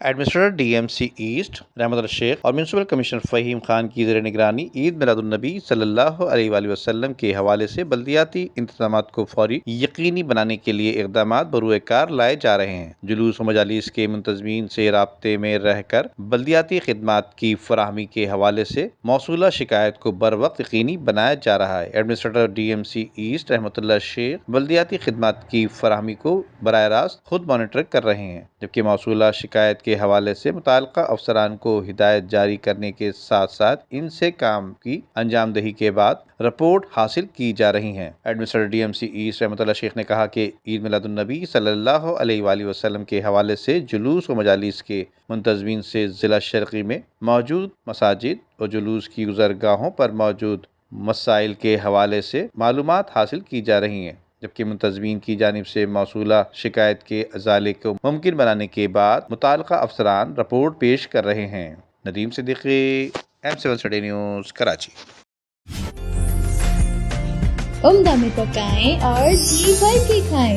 Administrator D M C east Rahmat الشیخ اور municipal commissioner Fahim Khan کی زیر نگرانی عید میلاد النبی صلی اللہ علیہ وآلہ وسلم کے حوالے سے بلدیاتی انتظامات کو فوری یقینی بنانے کے لیے اقدامات بروئے کار لائے جا رہے ہیں۔ جلوس و مجالس کے منتظمین سے رابطے میں رہ کر بلدیاتی خدمات کی فراہمی کے حوالے سے موصولہ شکایت کو بروقت یقینی بنایا جا رہا ہے۔ Administrator D M C east Rahmatullah شیخ بلدیاتی خدمات کی فراہمی کو براہ راست خود مانیٹر کر رہے ہیں، جبکہ موصولہ شکایت کے حوالے سے متعلقہ افسران کو ہدایت جاری کرنے کے ساتھ ساتھ ان سے کام کی انجام دہی کے بعد رپورٹ حاصل کی جا رہی ہیں۔ Administrator D M C east Rahmatullah شیخ نے کہا کہ عید میلاد النبی صلی اللہ علیہ وآلہ وسلم کے حوالے سے جلوس و مجالس کے منتظمین سے ضلع شرقی میں موجود مساجد اور جلوس کی گزرگاہوں پر موجود مسائل کے حوالے سے معلومات حاصل کی جا رہی ہیں، جبکہ منتظمین کی جانب سے موصولہ شکایت کے ازالے کو ممکن بنانے کے بعد متعلقہ افسران رپورٹ پیش کر رہے ہیں۔ Nadeem Siddiqui, M7 city news, Karachi. عمدہ میں پکائیں اور جی بھر کے کھائیں۔